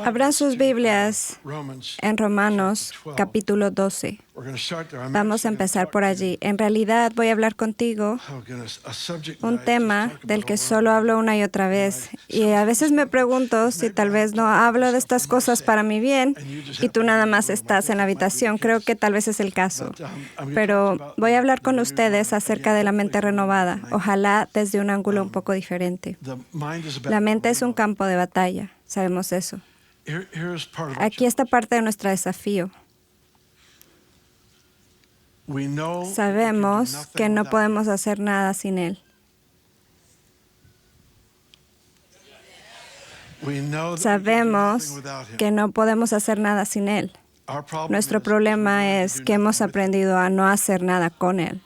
Abran sus Biblias en Romanos capítulo 12. Vamos a empezar por allí. En realidad voy a hablar contigo un tema del que solo hablo una y otra vez. Y a veces me pregunto si tal vez no hablo de estas cosas para mi bien y tú nada más estás en la habitación. Creo que tal vez es el caso. Pero voy a hablar con ustedes acerca de la mente renovada, ojalá desde un ángulo un poco diferente. La mente es un campo de batalla. Sabemos eso. Aquí está parte de nuestro desafío. Sabemos que no podemos hacer nada sin Él. Sabemos que no podemos hacer nada sin Él. Nuestro problema es que hemos aprendido a no hacer nada con Él.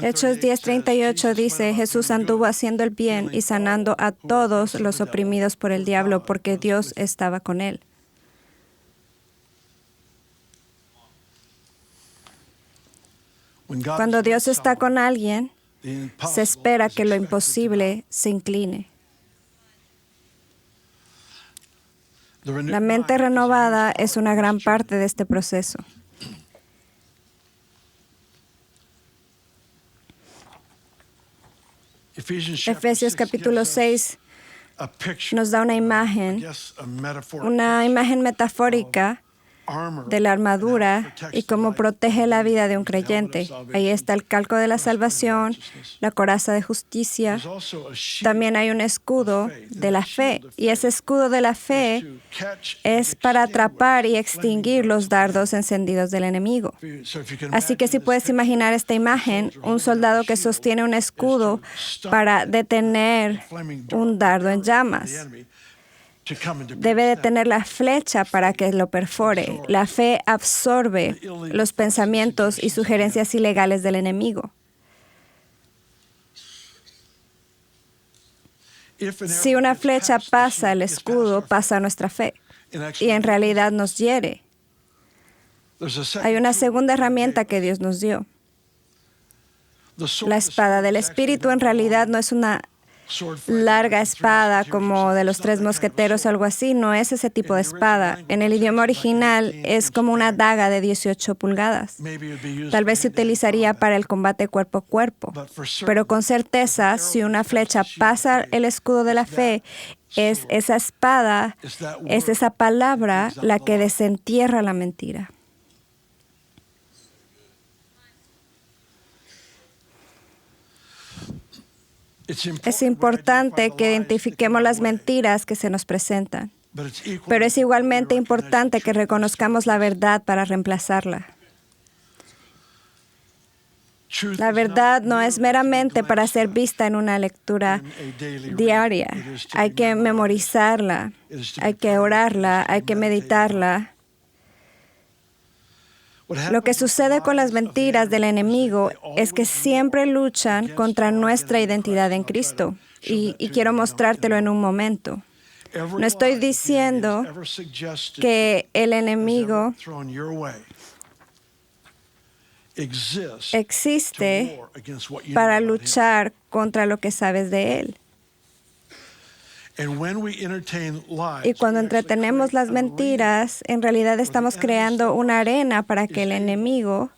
Hechos 10:38 dice, Jesús anduvo haciendo el bien y sanando a todos los oprimidos por el diablo, porque Dios estaba con él. Cuando Dios está con alguien, se espera que lo imposible se incline. La mente renovada es una gran parte de este proceso. Efesios capítulo 6 nos da una imagen metafórica de la armadura y cómo protege la vida de un creyente. Ahí está el calco de la salvación, la coraza de justicia. También hay un escudo de la fe, y ese escudo de la fe es para atrapar y extinguir los dardos encendidos del enemigo. Así que si puedes imaginar esta imagen, un soldado que sostiene un escudo para detener un dardo en llamas. Debe de tener la flecha para que lo perfore. La fe absorbe los pensamientos y sugerencias ilegales del enemigo. Si una flecha pasa el escudo, pasa nuestra fe y en realidad nos hiere. Hay una segunda herramienta que Dios nos dio. La espada del Espíritu en realidad no es una larga espada como de los tres mosqueteros o algo así, no es ese tipo de espada. En el idioma original es como una daga de 18 pulgadas. Tal vez se utilizaría para el combate cuerpo a cuerpo, pero con certeza, si una flecha pasa el escudo de la fe, es esa espada, es esa palabra la que desentierra la mentira. Es importante que identifiquemos las mentiras que se nos presentan, pero es igualmente importante que reconozcamos la verdad para reemplazarla. La verdad no es meramente para ser vista en una lectura diaria. Hay que memorizarla, hay que orarla, hay que meditarla. Lo que sucede con las mentiras del enemigo es que siempre luchan contra nuestra identidad en Cristo. Y quiero mostrártelo en un momento. No estoy diciendo que el enemigo existe para luchar contra lo que sabes de él. Y cuando entretenemos las mentiras, en realidad estamos creando una arena para que el enemigo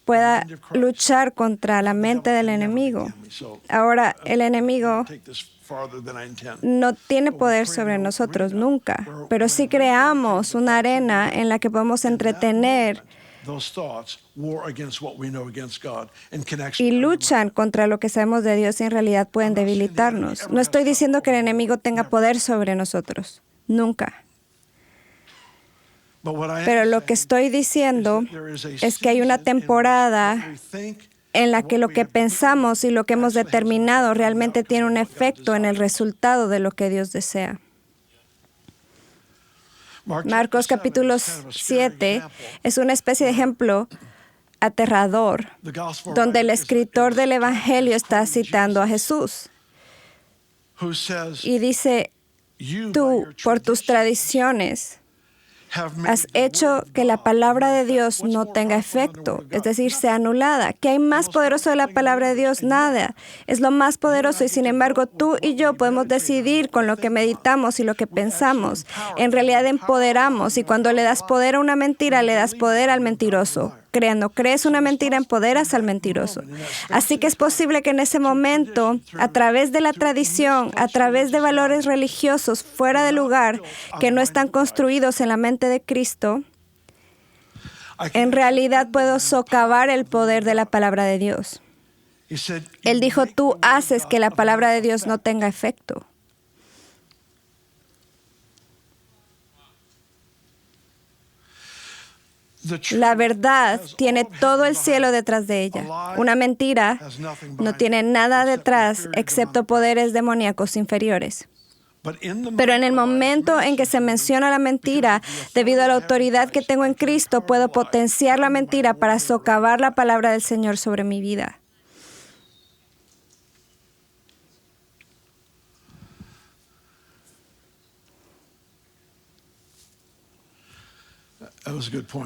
pueda luchar contra la mente del enemigo. Ahora, el enemigo no tiene poder sobre nosotros nunca, pero sí creamos una arena en la que podemos entretener y luchan contra lo que sabemos de Dios y en realidad pueden debilitarnos. No estoy diciendo que el enemigo tenga poder sobre nosotros, nunca. Pero lo que estoy diciendo es que hay una temporada en la que lo que pensamos y lo que hemos determinado realmente tiene un efecto en el resultado de lo que Dios desea. Marcos capítulo 7 es una especie de ejemplo aterrador, donde el escritor del Evangelio está citando a Jesús. Y dice, tú, por tus tradiciones, has hecho que la palabra de Dios no tenga efecto, es decir, sea anulada. ¿Qué hay más poderoso de la palabra de Dios? Nada. Es lo más poderoso y sin embargo tú y yo podemos decidir con lo que meditamos y lo que pensamos. En realidad empoderamos y cuando le das poder a una mentira, le das poder al mentiroso. Cuando crees una mentira, empoderas al mentiroso. Así que es posible que en ese momento, a través de la tradición, a través de valores religiosos fuera de lugar, que no están construidos en la mente de Cristo, en realidad puedo socavar el poder de la palabra de Dios. Él dijo, tú haces que la palabra de Dios no tenga efecto. La verdad tiene todo el cielo detrás de ella. Una mentira no tiene nada detrás excepto poderes demoníacos inferiores. Pero en el momento en que se menciona la mentira, debido a la autoridad que tengo en Cristo, puedo potenciar la mentira para socavar la palabra del Señor sobre mi vida.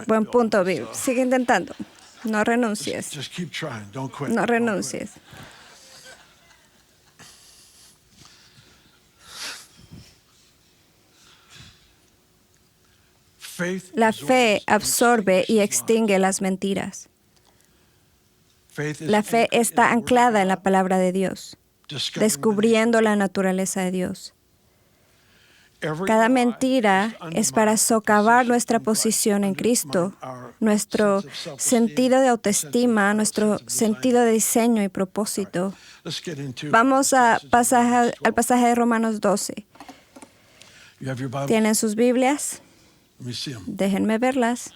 Buen punto, Bill. Sigue intentando. No renuncies. No renuncies. La fe absorbe y extingue las mentiras. La fe está anclada en la palabra de Dios, descubriendo la naturaleza de Dios. Cada mentira es para socavar nuestra posición en Cristo, nuestro sentido de autoestima, nuestro sentido de diseño y propósito. Vamos al pasaje de Romanos 12. ¿Tienen sus Biblias? Déjenme verlas.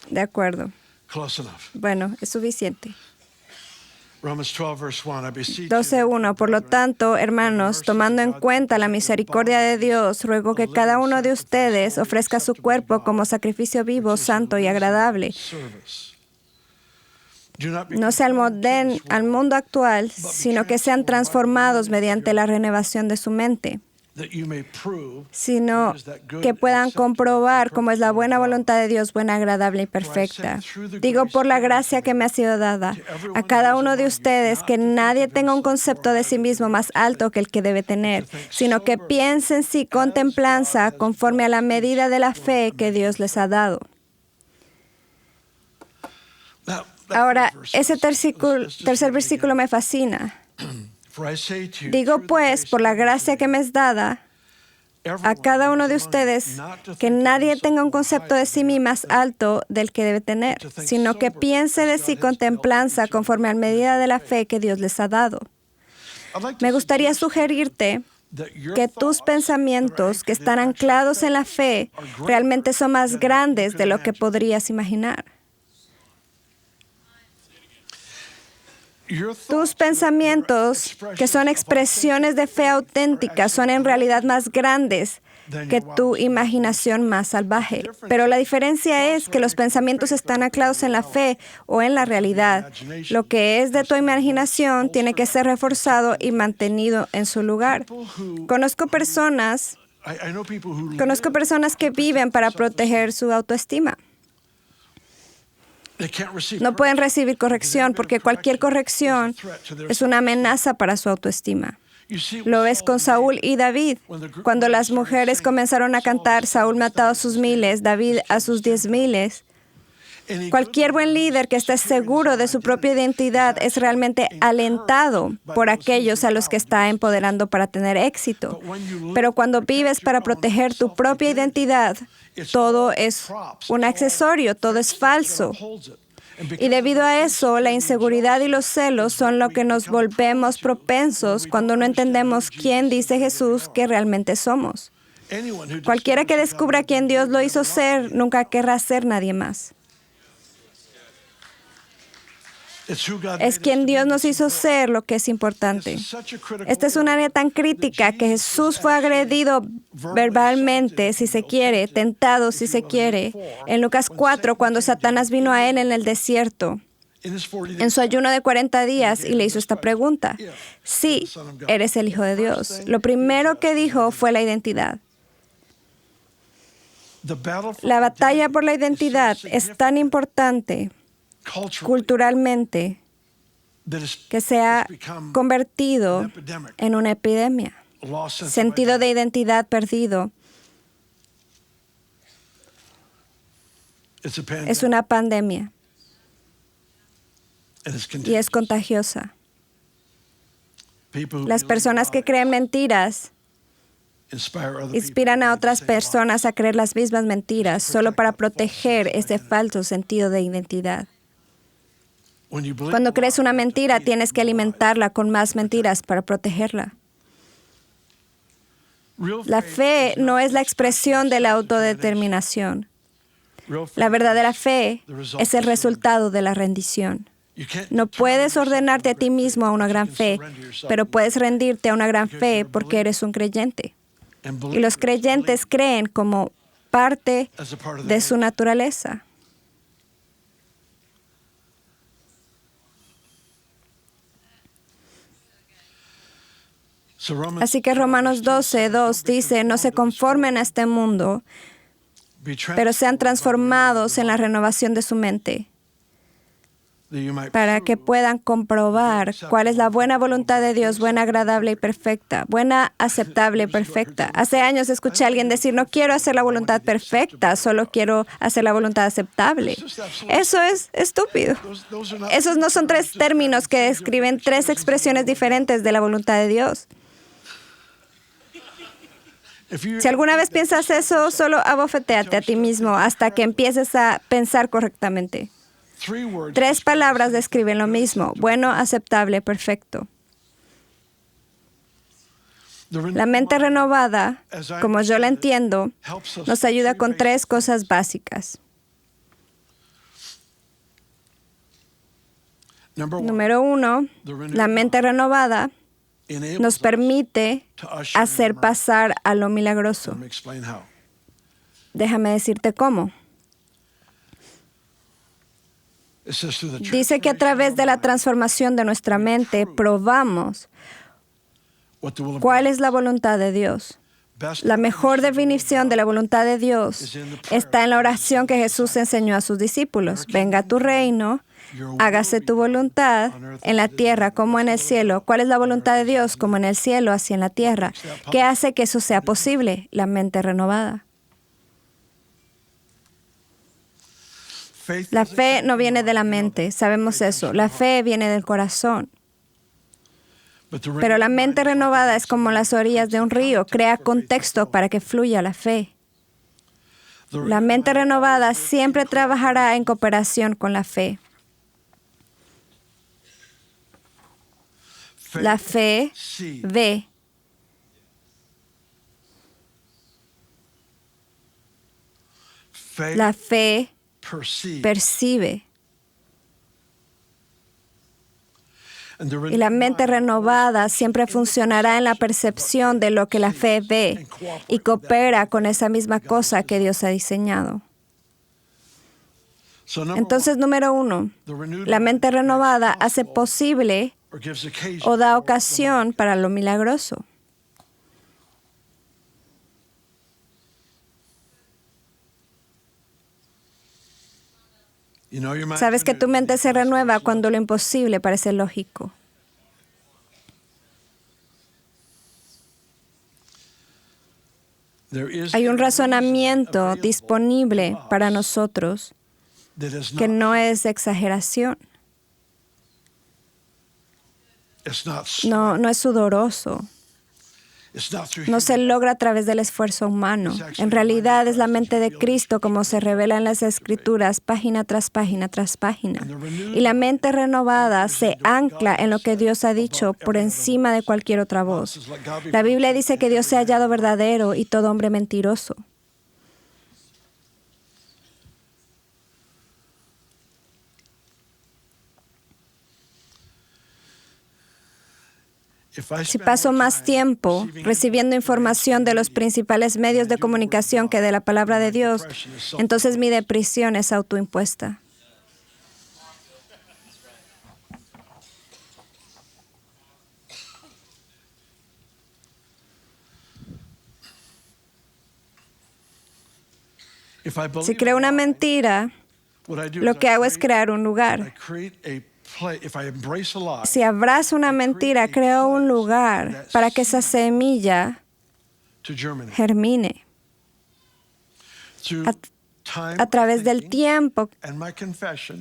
De acuerdo. Bueno, es suficiente. 12:1. Por lo tanto, hermanos, tomando en cuenta la misericordia de Dios, ruego que cada uno de ustedes ofrezca su cuerpo como sacrificio vivo, santo y agradable. No se amolden al mundo actual, sino que sean transformados mediante la renovación de su mente, sino que puedan comprobar cómo es la buena voluntad de Dios, buena, agradable y perfecta. Digo, por la gracia que me ha sido dada a cada uno de ustedes, que nadie tenga un concepto de sí mismo más alto que el que debe tener, sino que piense en sí con templanza, conforme a la medida de la fe que Dios les ha dado. Ahora, ese tercer versículo me fascina. Digo pues, por la gracia que me es dada a cada uno de ustedes, que nadie tenga un concepto de sí mismo más alto del que debe tener, sino que piense de sí con templanza conforme a la medida de la fe que Dios les ha dado. Me gustaría sugerirte que tus pensamientos que están anclados en la fe realmente son más grandes de lo que podrías imaginar. Tus pensamientos, que son expresiones de fe auténtica, son en realidad más grandes que tu imaginación más salvaje. Pero la diferencia es que los pensamientos están anclados en la fe o en la realidad. Lo que es de tu imaginación tiene que ser reforzado y mantenido en su lugar. Conozco personas que viven para proteger su autoestima. No pueden recibir corrección porque cualquier corrección es una amenaza para su autoestima. Lo ves con Saúl y David. Cuando las mujeres comenzaron a cantar, Saúl mató a sus 1000, David a sus 10,000. Cualquier buen líder que esté seguro de su propia identidad es realmente alentado por aquellos a los que está empoderando para tener éxito. Pero cuando vives para proteger tu propia identidad, todo es un accesorio, todo es falso. Y debido a eso, la inseguridad y los celos son lo que nos volvemos propensos cuando no entendemos quién dice Jesús que realmente somos. Cualquiera que descubra quién Dios lo hizo ser, nunca querrá ser nadie más. Es quien Dios nos hizo ser lo que es importante. Esta es un área tan crítica que Jesús fue agredido verbalmente, si se quiere, tentado, si se quiere, en Lucas 4, cuando Satanás vino a él en el desierto. en su ayuno de 40 días y le hizo esta pregunta. Sí, eres el Hijo de Dios. Lo primero que dijo fue la identidad. La batalla por la identidad es tan importante culturalmente que se ha convertido en una epidemia. Sentido de identidad perdido. Es una pandemia y es contagiosa. Las personas que creen mentiras inspiran a otras personas a creer las mismas mentiras solo para proteger ese falso sentido de identidad. Cuando crees una mentira, tienes que alimentarla con más mentiras para protegerla. La fe no es la expresión de la autodeterminación. La verdadera fe es el resultado de la rendición. No puedes ordenarte a ti mismo a una gran fe, pero puedes rendirte a una gran fe porque eres un creyente. Y los creyentes creen como parte de su naturaleza. Así que Romanos 12:2 dice, no se conformen a este mundo, pero sean transformados en la renovación de su mente, para que puedan comprobar cuál es la buena voluntad de Dios, buena, agradable y perfecta, buena, aceptable y perfecta. Hace años escuché a alguien decir, no quiero hacer la voluntad perfecta, solo quiero hacer la voluntad aceptable. Eso es estúpido. Esos no son tres términos que describen tres expresiones diferentes de la voluntad de Dios. Si alguna vez piensas eso, solo abofetéate a ti mismo hasta que empieces a pensar correctamente. Tres palabras describen lo mismo: bueno, aceptable, perfecto. La mente renovada, como yo la entiendo, nos ayuda con tres cosas básicas. Número 1, la mente renovada nos permite hacer pasar a lo milagroso. Déjame decirte cómo. Dice que a través de la transformación de nuestra mente probamos cuál es la voluntad de Dios. La mejor definición de la voluntad de Dios está en la oración que Jesús enseñó a sus discípulos. Venga tu reino, hágase tu voluntad en la tierra como en el cielo. ¿Cuál es la voluntad de Dios? Como en el cielo, así en la tierra. ¿Qué hace que eso sea posible? La mente renovada. La fe no viene de la mente, sabemos eso. La fe viene del corazón. Pero la mente renovada es como las orillas de un río, crea contexto para que fluya la fe. La mente renovada siempre trabajará en cooperación con la fe. La fe ve. La fe percibe. Y la mente renovada siempre funcionará en la percepción de lo que la fe ve y coopera con esa misma cosa que Dios ha diseñado. Entonces, número 1, la mente renovada hace posible o da ocasión para lo milagroso. Sabes que tu mente se renueva cuando lo imposible parece lógico. Hay un razonamiento disponible para nosotros que no es exageración. No es sudoroso. No se logra a través del esfuerzo humano. En realidad es la mente de Cristo como se revela en las Escrituras, página tras página tras página. Y la mente renovada se ancla en lo que Dios ha dicho por encima de cualquier otra voz. La Biblia dice que Dios se ha hallado verdadero y todo hombre mentiroso. Si paso más tiempo recibiendo información de los principales medios de comunicación que de la palabra de Dios, entonces mi depresión es autoimpuesta. Si creo una mentira, lo que hago es crear un lugar. Si abrazo una mentira, creo un lugar para que esa semilla germine. A través del tiempo,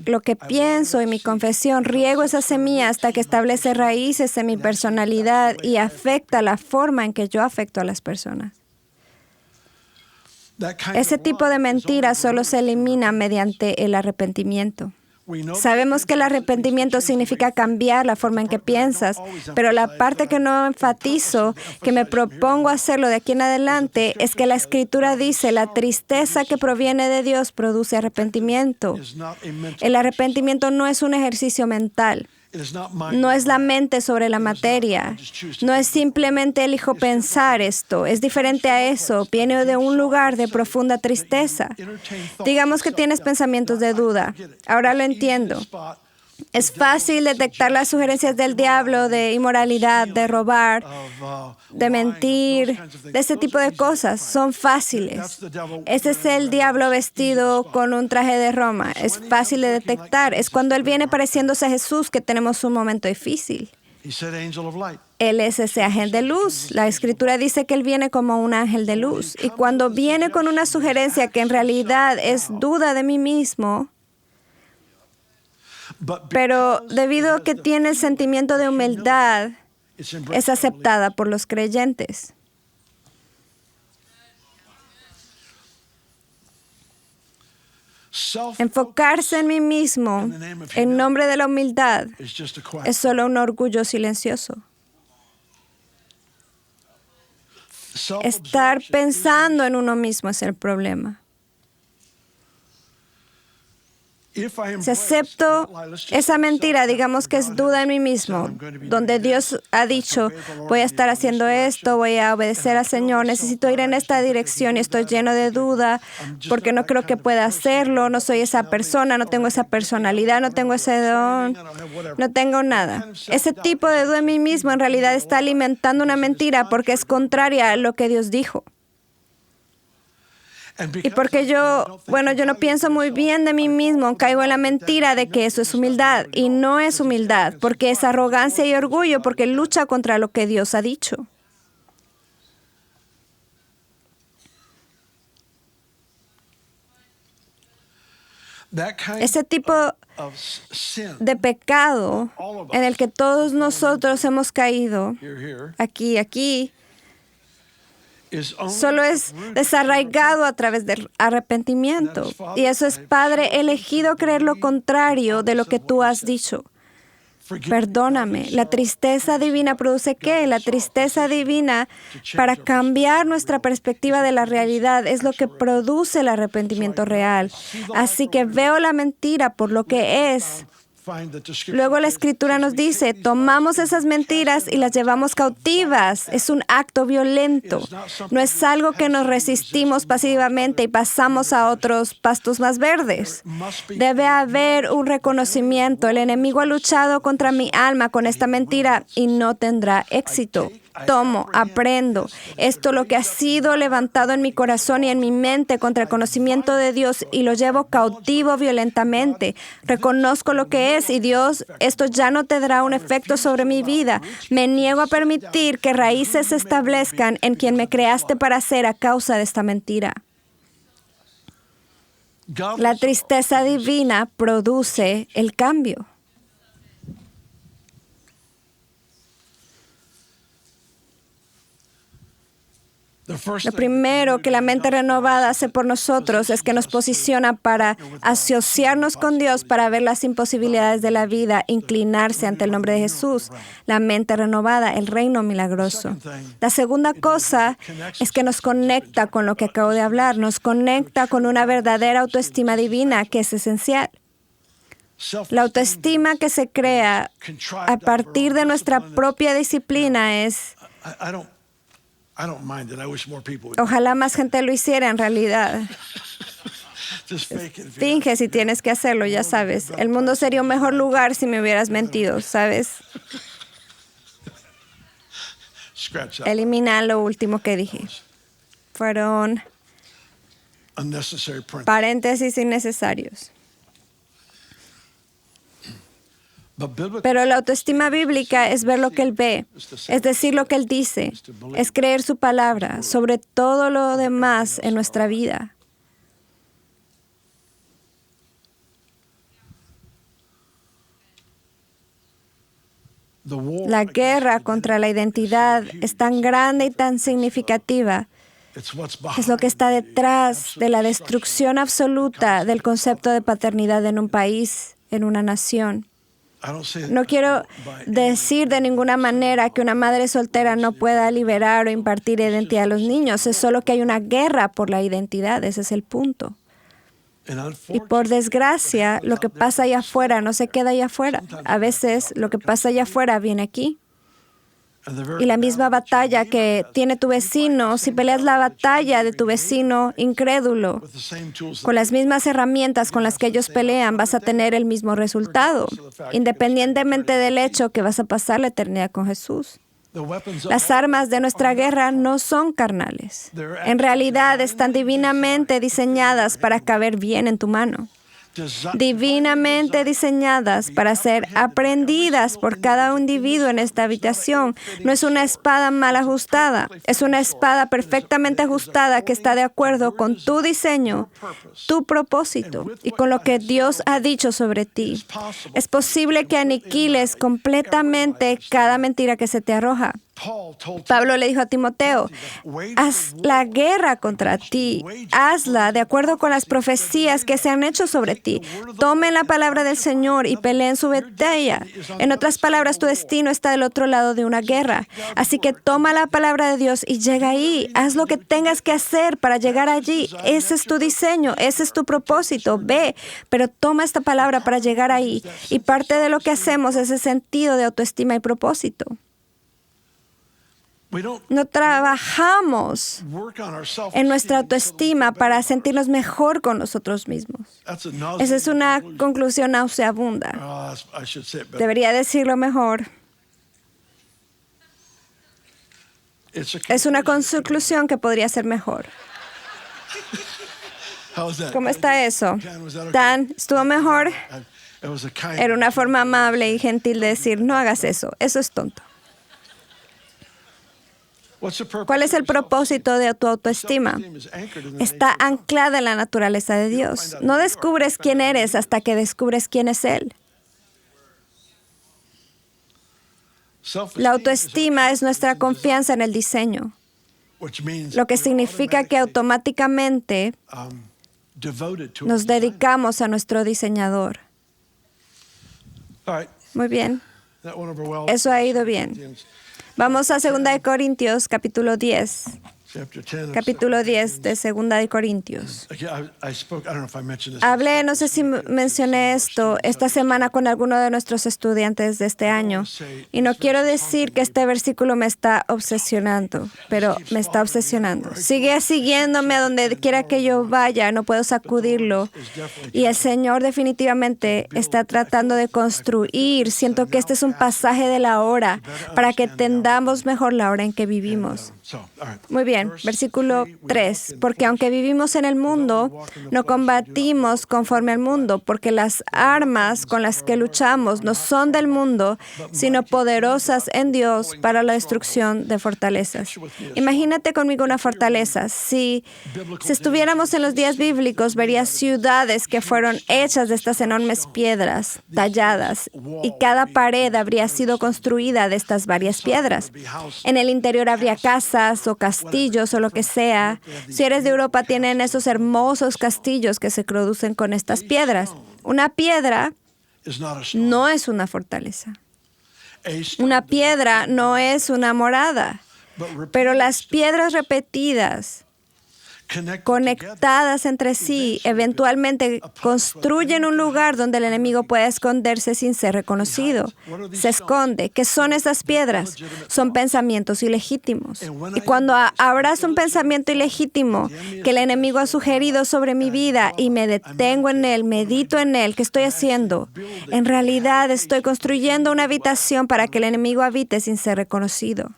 lo que pienso y mi confesión, riego esa semilla hasta que establece raíces en mi personalidad y afecta la forma en que yo afecto a las personas. Ese tipo de mentira solo se elimina mediante el arrepentimiento. Sabemos que el arrepentimiento significa cambiar la forma en que piensas, pero la parte que no enfatizo, que me propongo hacerlo de aquí en adelante, es que la Escritura dice, la tristeza que proviene de Dios produce arrepentimiento. El arrepentimiento no es un ejercicio mental. No es la mente sobre la materia. No es simplemente elijo pensar esto. Es diferente a eso. Viene de un lugar de profunda tristeza. Digamos que tienes pensamientos de duda. Ahora lo entiendo. Es fácil detectar las sugerencias del diablo de inmoralidad, de robar, de mentir, de ese tipo de cosas. Son fáciles. Ese es el diablo vestido con un traje de Roma. Es fácil de detectar. Es cuando Él viene pareciéndose a Jesús que tenemos un momento difícil. Él es ese ángel de luz. La Escritura dice que Él viene como un ángel de luz. Y cuando viene con una sugerencia que en realidad es duda de mí mismo, pero debido a que tiene el sentimiento de humildad, es aceptada por los creyentes. Enfocarse en mí mismo en nombre de la humildad es solo un orgullo silencioso. Estar pensando en uno mismo es el problema. Si acepto esa mentira, digamos que es duda en mí mismo, donde Dios ha dicho, voy a estar haciendo esto, voy a obedecer al Señor, necesito ir en esta dirección y estoy lleno de duda porque no creo que pueda hacerlo, no soy esa persona, no tengo esa personalidad, no tengo ese don, no tengo nada. Ese tipo de duda en mí mismo en realidad está alimentando una mentira porque es contraria a lo que Dios dijo. Y porque yo no pienso muy bien de mí mismo, caigo en la mentira de que eso es humildad. Y no es humildad, porque es arrogancia y orgullo, porque lucha contra lo que Dios ha dicho. Ese tipo de pecado en el que todos nosotros hemos caído, aquí, solo es desarraigado a través del arrepentimiento. Y eso es, Padre, he elegido creer lo contrario de lo que tú has dicho. Perdóname. La tristeza divina produce ¿qué? La tristeza divina para cambiar nuestra perspectiva de la realidad es lo que produce el arrepentimiento real. Así que veo la mentira por lo que es. Luego la Escritura nos dice, tomamos esas mentiras y las llevamos cautivas. Es un acto violento. No es algo que nos resistimos pasivamente y pasamos a otros pastos más verdes. Debe haber un reconocimiento. El enemigo ha luchado contra mi alma con esta mentira y no tendrá éxito. Tomo, aprendo. Esto lo que ha sido levantado en mi corazón y en mi mente contra el conocimiento de Dios y lo llevo cautivo violentamente. Reconozco lo que es y Dios, esto ya no tendrá un efecto sobre mi vida. Me niego a permitir que raíces se establezcan en quien me creaste para ser a causa de esta mentira. La tristeza divina produce el cambio. Lo primero que la mente renovada hace por nosotros es que nos posiciona para asociarnos con Dios, para ver las imposibilidades de la vida, inclinarse ante el nombre de Jesús. La mente renovada, el reino milagroso. La segunda cosa es que nos conecta con lo que acabo de hablar, nos conecta con una verdadera autoestima divina que es esencial. La autoestima que se crea a partir de nuestra propia disciplina es... Ojalá más gente lo hiciera en realidad. Finge si tienes que hacerlo, ya sabes. El mundo sería un mejor lugar si me hubieras mentido, ¿sabes? Elimina lo último que dije. Fueron Paréntesis innecesarios. Pero la autoestima bíblica es ver lo que Él ve, es decir, lo que Él dice, es creer su palabra sobre todo lo demás en nuestra vida. La guerra contra la identidad es tan grande y tan significativa. Es lo que está detrás de la destrucción absoluta del concepto de paternidad en un país, en una nación. No quiero decir de ninguna manera que una madre soltera no pueda liberar o impartir identidad a los niños. Es solo que hay una guerra por la identidad. Ese es el punto. Y por desgracia, lo que pasa allá afuera no se queda allá afuera. A veces lo que pasa allá afuera viene aquí. Y la misma batalla que tiene tu vecino, si peleas la batalla de tu vecino incrédulo, con las mismas herramientas con las que ellos pelean, vas a tener el mismo resultado, independientemente del hecho que vas a pasar la eternidad con Jesús. Las armas de nuestra guerra no son carnales. En realidad están divinamente diseñadas para caber bien en tu mano. Divinamente diseñadas para ser aprendidas por cada individuo en esta habitación. No es una espada mal ajustada, es una espada perfectamente ajustada que está de acuerdo con tu diseño, tu propósito y con lo que Dios ha dicho sobre ti. Es posible que aniquiles completamente cada mentira que se te arroja. Pablo le dijo a Timoteo, haz la guerra contra ti, hazla de acuerdo con las profecías que se han hecho sobre ti. Tomen la palabra del Señor y peleen su batalla. En otras palabras, tu destino está del otro lado de una guerra. Así que toma la palabra de Dios y llega ahí. Haz lo que tengas que hacer para llegar allí. Ese es tu diseño, ese es tu propósito. Ve, pero toma esta palabra para llegar ahí. Y parte de lo que hacemos es ese sentido de autoestima y propósito. No trabajamos en nuestra autoestima para sentirnos mejor con nosotros mismos. Esa es una conclusión nauseabunda. Debería decirlo mejor. Es una conclusión que podría ser mejor. ¿Cómo está eso? Dan, ¿estuvo mejor? Era una forma amable y gentil de decir, no hagas eso. Eso es tonto. ¿Cuál es el propósito de tu autoestima? Está anclada en la naturaleza de Dios. No descubres quién eres hasta que descubres quién es Él. La autoestima es nuestra confianza en el diseño, lo que significa que automáticamente nos dedicamos a nuestro diseñador. Muy bien. Eso ha ido bien. Vamos a 2 Corintios, capítulo 10. Capítulo 10 de 2 Corintios. Hablé, no sé si mencioné esto, esta semana con alguno de nuestros estudiantes de este año. Y no quiero decir que este versículo me está obsesionando, pero me está obsesionando. Sigue siguiéndome a donde quiera que yo vaya, no puedo sacudirlo. Y el Señor definitivamente está tratando de construir. Siento que este es un pasaje de la hora para que entendamos mejor la hora en que vivimos. Muy bien. Versículo 3. Porque aunque vivimos en el mundo, no combatimos conforme al mundo, porque las armas con las que luchamos no son del mundo, sino poderosas en Dios para la destrucción de fortalezas. Imagínate conmigo una fortaleza. Si estuviéramos en los días bíblicos, verías ciudades que fueron hechas de estas enormes piedras talladas, y cada pared habría sido construida de estas varias piedras. En el interior habría casas o castillos o lo que sea. Si eres de Europa, tienen esos hermosos castillos que se producen con estas piedras. Una piedra no es una fortaleza. Una piedra no es una morada. Pero las piedras repetidas, conectadas entre sí, eventualmente construyen un lugar donde el enemigo puede esconderse sin ser reconocido. Se esconde. ¿Qué son esas piedras? Son pensamientos ilegítimos. Y cuando abras un pensamiento ilegítimo que el enemigo ha sugerido sobre mi vida y me detengo en él, medito en él, ¿qué estoy haciendo? En realidad estoy construyendo una habitación para que el enemigo habite sin ser reconocido.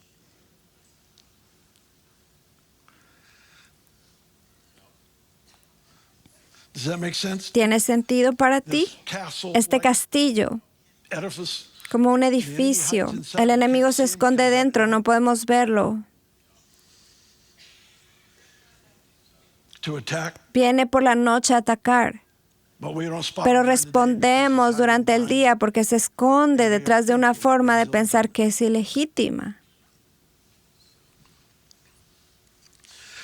Does that make sense? ¿Tiene sentido para ti? This castle Este like castillo, edifice como un edificio. El enemigo se esconde dentro, no podemos verlo. to attack, Viene por la noche a atacar, but we don't spot pero him during the day because respondemos he's durante el hiding día porque se esconde detrás de una forma de pensar que es ilegítima.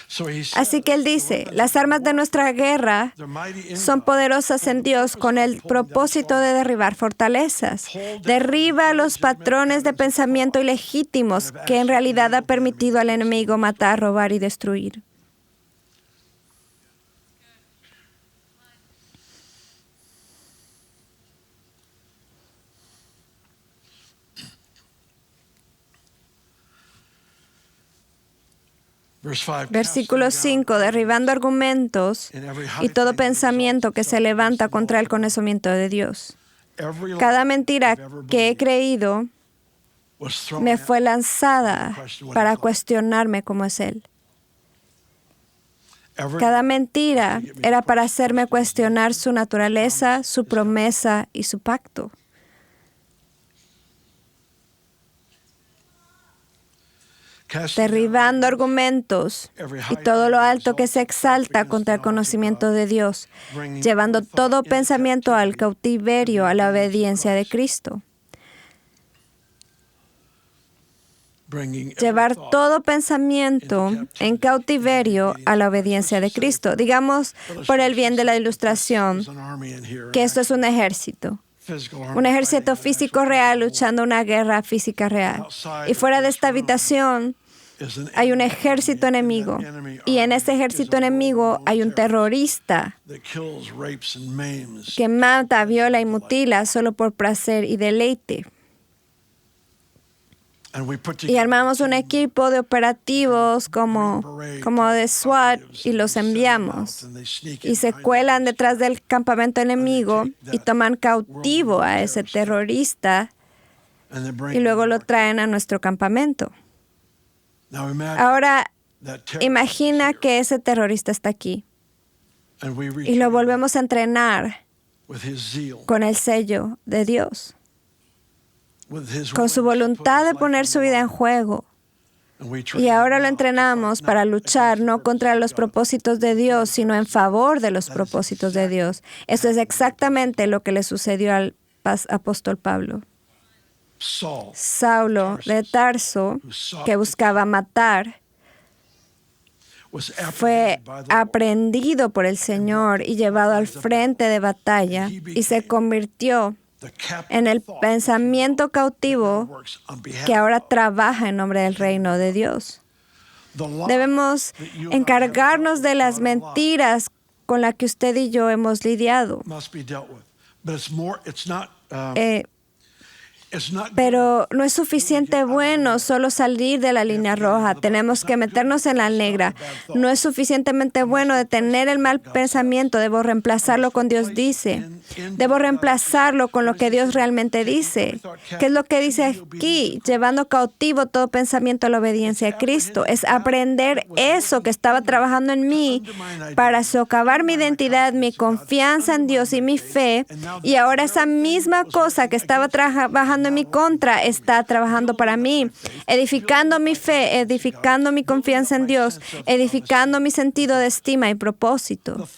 So he says, Así que él dice, las armas de nuestra guerra they're mighty in son God. poderosas en Dios con el propósito de derribar fortalezas. Derriba los patrones de pensamiento ilegítimos que en realidad ha permitido al enemigo matar, robar y destruir. Verse 5, Versículo casting 5, down derribando argumentos in every high y todo thing that pensamiento que exalts se itself levanta against the contra el knowledge of God. conocimiento de Dios. Every lie Cada mentira I've ever que he believed creído was thrown me at fue me lanzada to question what he para thought. cuestionarme cómo es Él. Every Cada lie mentira was to get me to era para question hacerme his cuestionar nature, su naturaleza, his su promise, his promesa y su pacto. casting down Derribando arguments, argumentos every y high todo thing lo that alto que se exalts itself exalta against contra the el knowledge of conocimiento God, de Dios, bringing llevando every todo thought into pensamiento al captivity to cautiverio, the a la obedience obediencia of de Christ. Cristo. Bringing every Llevar thought todo pensamiento into en captivity cautiverio into the a la obedience obediencia of de Christ. Let's just Cristo. Digamos, por el bien de la that this ilustración, is an army in here, que esto es un actually, ejército. physical Un army ejército fighting an físico actual real physical war. luchando una guerra física real. Outside Y of fuera de this esta room habitación is an hay un enemy ejército army, and in enemigo. that enemy Y en ese army ejército is a enemigo world-renowned hay un terrorist terrorista that kills, rapes, and maims que just mata, for pleasure viola y and delight. mutila solo por placer y deleite. And we put Y together a armamos un team equipo de operativos como de SWAT y los enviamos. Y se cuelan detrás del campamento enemigo y toman cautivo a ese terrorista y luego lo traen a nuestro campamento. Ahora, imagina que ese terrorista está aquí y lo volvemos a entrenar con el sello de Dios, con su voluntad de poner su vida en juego. Y ahora lo entrenamos para luchar no contra los propósitos de Dios, sino en favor de los propósitos de Dios. Eso es exactamente lo que le sucedió al apóstol Pablo. Saulo de Tarso, que buscaba matar, fue aprendido por el Señor y llevado al frente de batalla y se convirtió en el pensamiento cautivo que ahora trabaja en nombre del reino de Dios. Debemos encargarnos de las mentiras con las que usted y yo hemos lidiado. Pero no es suficiente bueno solo salir de la línea roja. Tenemos que meternos en la negra. No es suficientemente bueno detener el mal pensamiento. Debo reemplazarlo con Dios dice. Debo reemplazarlo con lo que Dios realmente dice. ¿Qué es lo que dice aquí? Llevando cautivo todo pensamiento a la obediencia a Cristo. Es aprender eso que estaba trabajando en mí para socavar mi identidad, mi confianza en Dios y mi fe. Y ahora esa misma cosa que estaba trabajando en mi contra está trabajando para mí, edificando mi fe, edificando mi confianza en Dios, edificando mi sentido de estima y propósito.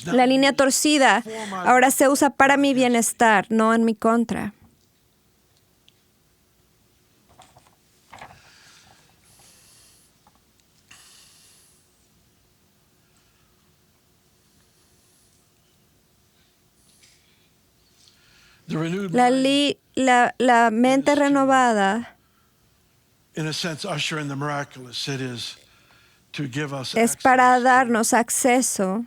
La línea torcida ahora se usa para mi bienestar, no en mi contra. La mente renovada es para darnos acceso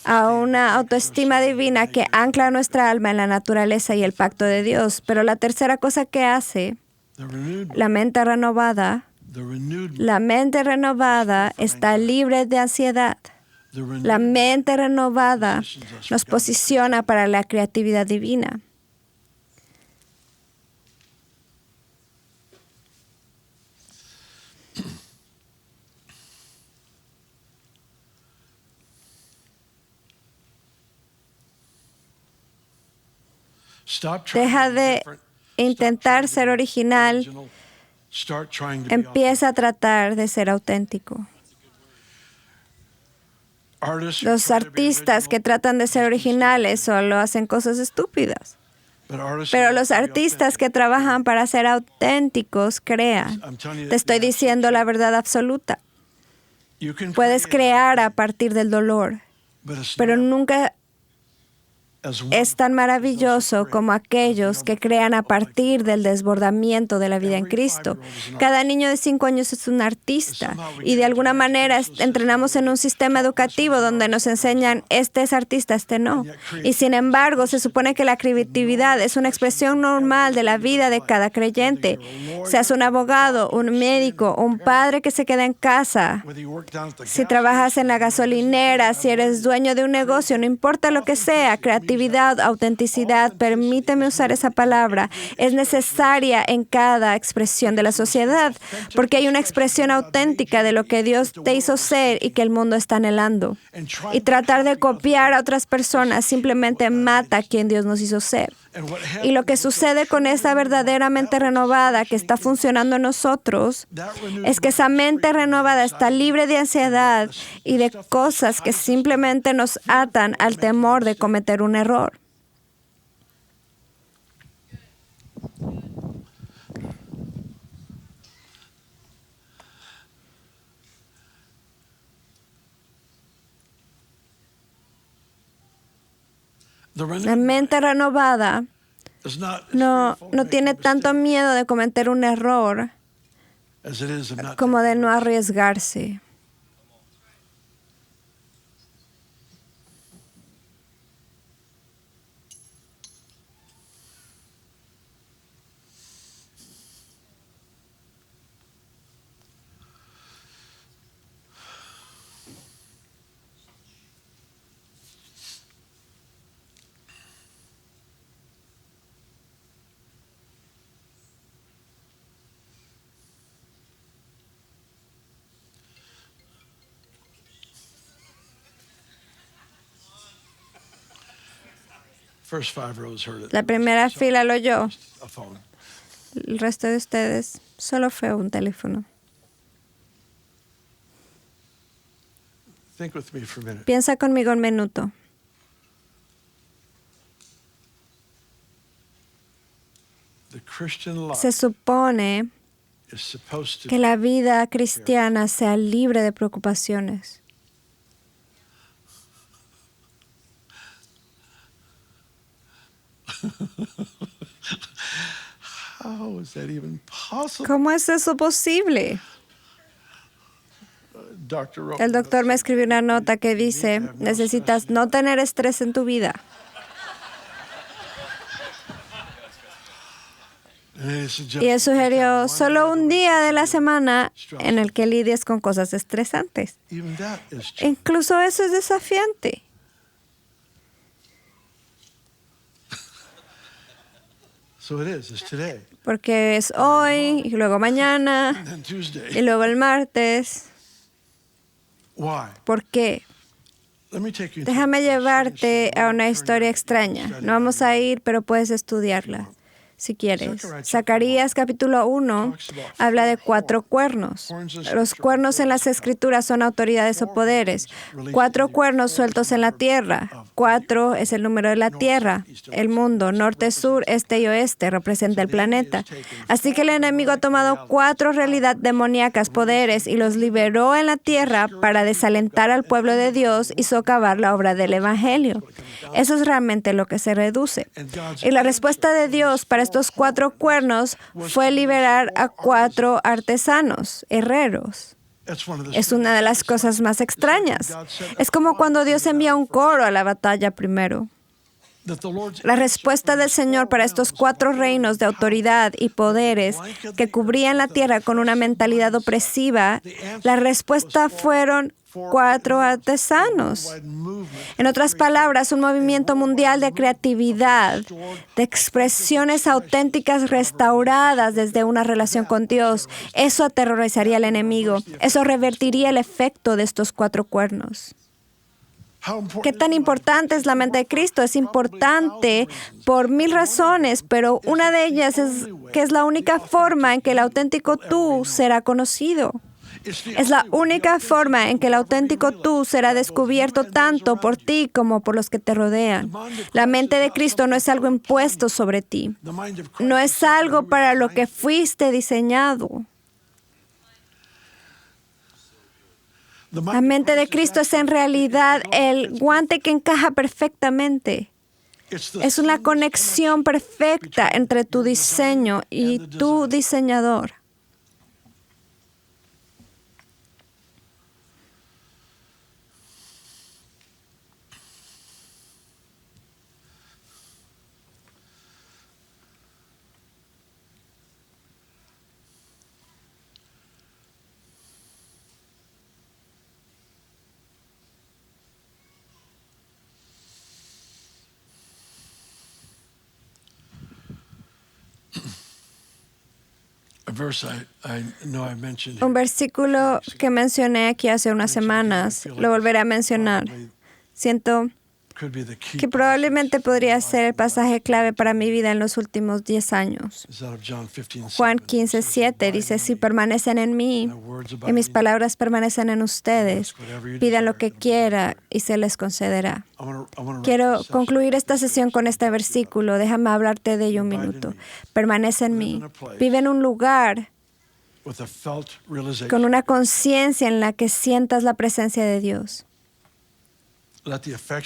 a una autoestima divina que ancla nuestra alma en la naturaleza y el pacto de Dios. Pero la tercera cosa que hace la mente renovada está libre de ansiedad. La mente renovada nos posiciona para la creatividad divina. Deja de intentar ser original, empieza a tratar de ser auténtico. Los artistas que tratan de ser originales solo hacen cosas estúpidas. Pero los artistas que trabajan para ser auténticos crean. Te estoy diciendo la verdad absoluta. Puedes crear a partir del dolor, pero nunca es tan maravilloso como aquellos que crean a partir del desbordamiento de la vida en Cristo. Cada niño de 5 años es un artista y de alguna manera entrenamos en un sistema educativo donde nos enseñan este es artista, este no. Y sin embargo, se supone que la creatividad es una expresión normal de la vida de cada creyente. Seas un abogado, un médico, un padre que se queda en casa, si trabajas en la gasolinera, si eres dueño de un negocio, no importa lo que sea, creatividad, autenticidad, permíteme usar esa palabra, es necesaria en cada expresión de la sociedad, porque hay una expresión auténtica de lo que Dios te hizo ser y que el mundo está anhelando. Y tratar de copiar a otras personas simplemente mata a quien Dios nos hizo ser. Y lo que sucede con esa verdaderamente renovada que está funcionando en nosotros es que esa mente renovada está libre de ansiedad y de cosas que simplemente nos atan al temor de cometer un error. La mente renovada no tiene tanto miedo de cometer un error como de no arriesgarse. La primera fila lo oyó. El resto de ustedes solo fue un teléfono. Piensa conmigo un minuto. Se supone que la vida cristiana sea libre de preocupaciones. ¿Cómo es eso posible? El doctor me escribió una nota que dice, necesitas no tener estrés en tu vida. Y él sugirió solo un día de la semana en el que lidies con cosas estresantes. Incluso eso es desafiante. Porque es hoy, y luego mañana, y luego el martes. ¿Por qué? Déjame llevarte a una historia extraña. No vamos a ir, pero puedes estudiarla si quieres. Zacarías capítulo 1 habla de 4 cuernos. Los cuernos en las Escrituras son autoridades o poderes. 4 cuernos sueltos en la tierra. 4 es el número de la tierra. El mundo, norte, sur, este y oeste, representa el planeta. Así que el enemigo ha tomado 4 realidades demoníacas, poderes, y los liberó en la tierra para desalentar al pueblo de Dios y socavar la obra del Evangelio. Eso es realmente lo que se reduce. Y la respuesta de Dios para estos 4 cuernos fue liberar a 4 artesanos, herreros. Es una de las cosas más extrañas. Es como cuando Dios envía un coro a la batalla primero. La respuesta del Señor para estos 4 reinos de autoridad y poderes que cubrían la tierra con una mentalidad opresiva, la respuesta fueron 4 artesanos. En otras palabras, un movimiento mundial de creatividad, de expresiones auténticas restauradas desde una relación con Dios. Eso aterrorizaría al enemigo. Eso revertiría el efecto de estos 4 cuernos. ¿Qué tan importante es la mente de Cristo? Es importante por 1000 razones, pero una de ellas es que es la única forma en que el auténtico tú será conocido. Es la única forma en que el auténtico tú será descubierto tanto por ti como por los que te rodean. La mente de Cristo no es algo impuesto sobre ti. No es algo para lo que fuiste diseñado. La mente de Cristo es en realidad el guante que encaja perfectamente. Es una conexión perfecta entre tu diseño y tu diseñador. Un versículo que mencioné aquí hace unas semanas, lo volveré a mencionar. Siento que probablemente podría ser el pasaje clave para mi vida en los últimos 10 años. Juan 15:7 dice, si permanecen en mí y mis palabras permanecen en ustedes, pidan lo que quieran y se les concederá. Quiero concluir esta sesión con este versículo. Déjame hablarte de ello un minuto. Permanece en mí. Vive en un lugar con una conciencia en la que sientas la presencia de Dios.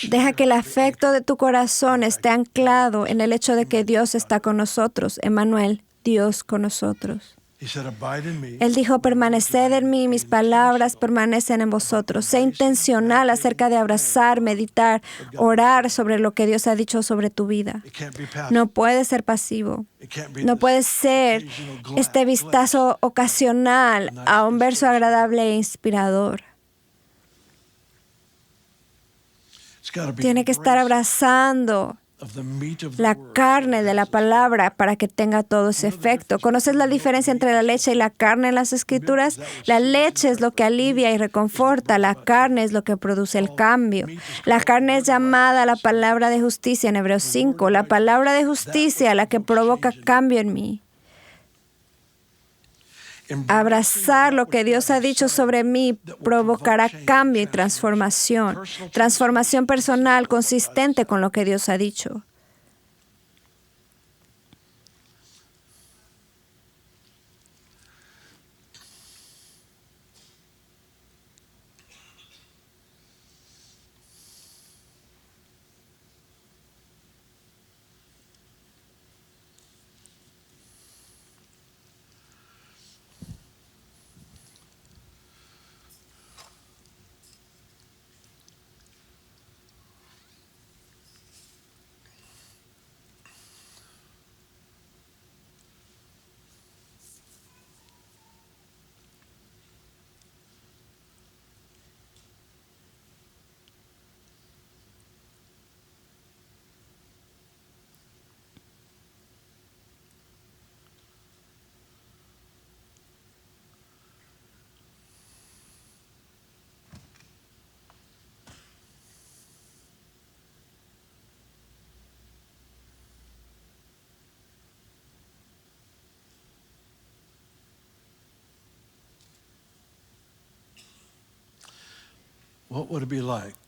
Deja que el afecto de tu corazón esté anclado en el hecho de que Dios está con nosotros. Emmanuel, Dios con nosotros. Él dijo, permaneced en mí, mis palabras permanecen en vosotros. Sé intencional acerca de abrazar, meditar, orar sobre lo que Dios ha dicho sobre tu vida. No puedes ser pasivo. No puedes ser este vistazo ocasional a un verso agradable e inspirador. Tiene que estar abrazando la carne de la palabra para que tenga todo ese efecto. ¿Conoces la diferencia entre la leche y la carne en las Escrituras? La leche es lo que alivia y reconforta. La carne es lo que produce el cambio. La carne es llamada la palabra de justicia en Hebreos 5. La palabra de justicia, la que provoca cambio en mí. Abrazar lo que Dios ha dicho sobre mí provocará cambio y transformación. Transformación personal consistente con lo que Dios ha dicho.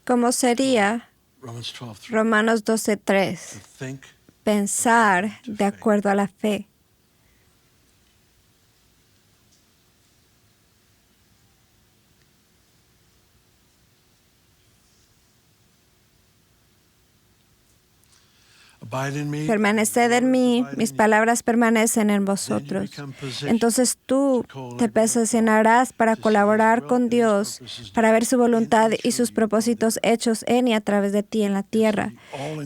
¿Cómo sería Romanos 12:3? Pensar de acuerdo a la fe. Permaneced en mí, mis palabras permanecen en vosotros. Entonces tú te posicionarás para colaborar con Dios, para ver su voluntad y sus propósitos hechos en y a través de ti en la tierra.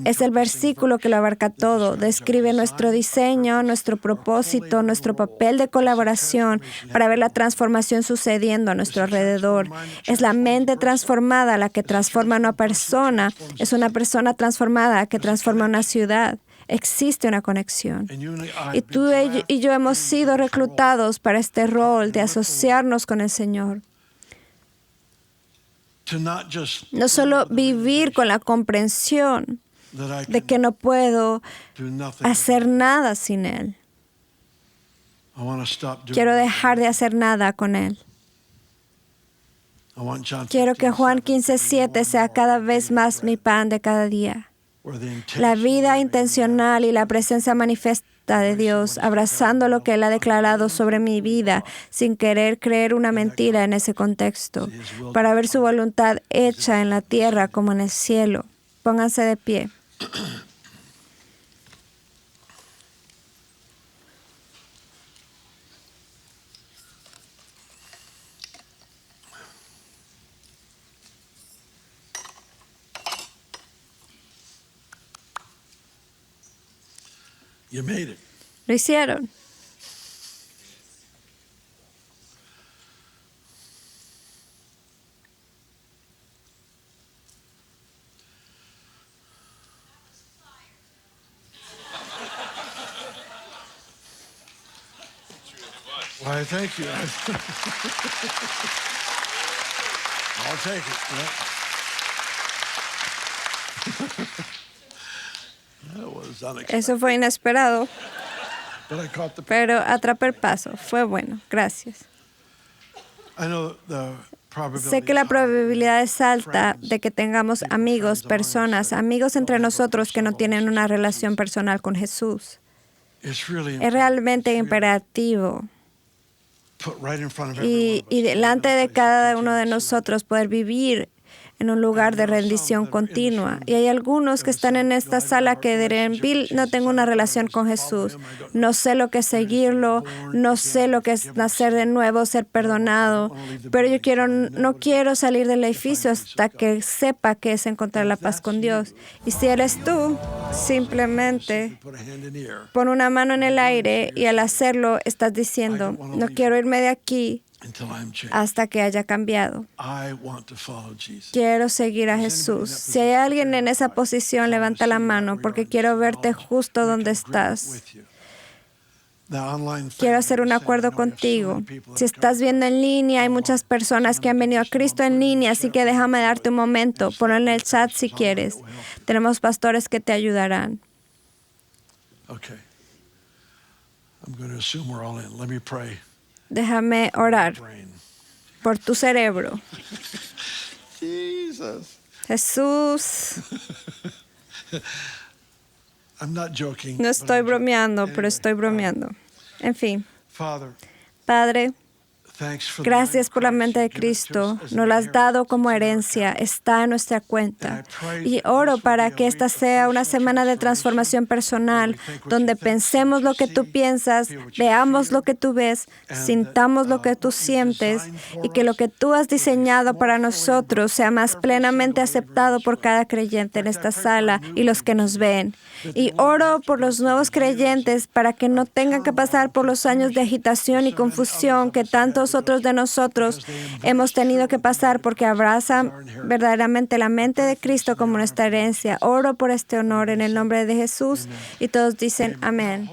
Es el versículo que lo abarca todo. Describe nuestro diseño, nuestro propósito, nuestro papel de colaboración para ver la transformación sucediendo a nuestro alrededor. Es la mente transformada la que transforma a una persona. Es una persona transformada que transforma una ciudad. Existe una conexión. Y tú y yo hemos sido reclutados para este rol de asociarnos con el Señor, to not just No solo vivir con la comprensión that I de can que no puedo do nothing. hacer nada sin Él. I want to stop doing Quiero nothing. dejar de hacer nada con Él. I want John Quiero que Juan 15:7 15:7 sea cada vez más mi pan de cada día. where the La intentional vida living intencional y la presencia manifiesta de Dios, abrazando lo que Él ha declarado sobre mi vida, sin querer creer una mentira en ese contexto, para ver su voluntad hecha en la tierra como en el cielo. Pónganse de pie. You made it. Lo hicieron. Why, thank you. I'll take it. Yeah. That was unexpected. Eso fue inesperado, But I caught the. pero atrapé el paso. Fue bueno. Gracias. I know the probability Sé que la is high probabilidad that es alta friends, de que tengamos people, amigos, friends among us personas, that amigos entre don't have a nosotros que no personal tienen una relationship with relación Jesus. personal con Jesús. It's really Es realmente it's really imperativo put right in front of every one of us, y to live in delante a de place of cada uno de continuous nosotros poder vivir en un lugar de rendición continua. Y hay algunos que están en esta sala que dirán, Bill, no tengo una relación con Jesús. No sé lo que es seguirlo, no sé lo que es nacer de nuevo, ser perdonado, pero no quiero salir del edificio hasta que sepa que es encontrar la paz con Dios. Y si eres tú, simplemente put a hand in the air pon una mano en el aire y al hacerlo estás diciendo, no quiero irme de aquí until I'm changed. hasta que haya cambiado. I want to follow Jesus. Quiero seguir a Jesús. Si hay alguien en esa posición, levanta la mano porque quiero verte justo donde estás. Quiero hacer un acuerdo contigo. Si estás viendo en línea, hay muchas personas que han venido a Cristo en línea, así que déjame darte un momento. Ponlo en el chat si quieres. Tenemos pastores que te ayudarán. Okay. I'm going to assume we're all in. Let me pray. Déjame orar Brain. por tu cerebro. Jesus. Jesús, I'm not joking. no but estoy I'm joking. bromeando, pero Anyway, estoy bromeando. En fin, Father, Padre, thanks for the gracias mind of por la Christ. mente de You've given it to Cristo. us as Nos an la has dado como inheritance. herencia. Está en nuestra cuenta. And I pray Y that oro this will para be a que esta week of sea una personal semana de transformación personal, donde pensemos lo que tú piensas, veamos lo que tú ves, sintamos lo que tú sientes y que lo que tú has diseñado para nosotros sea más plenamente aceptado por cada creyente en esta sala y los que nos ven. Y oro por los nuevos creyentes para que no tengan que pasar por los años de agitación y confusión que tantos otros de nosotros hemos tenido que pasar porque abrazan verdaderamente la mente de Cristo como nuestra herencia. Oro por este honor en el nombre de Jesús y todos dicen amén.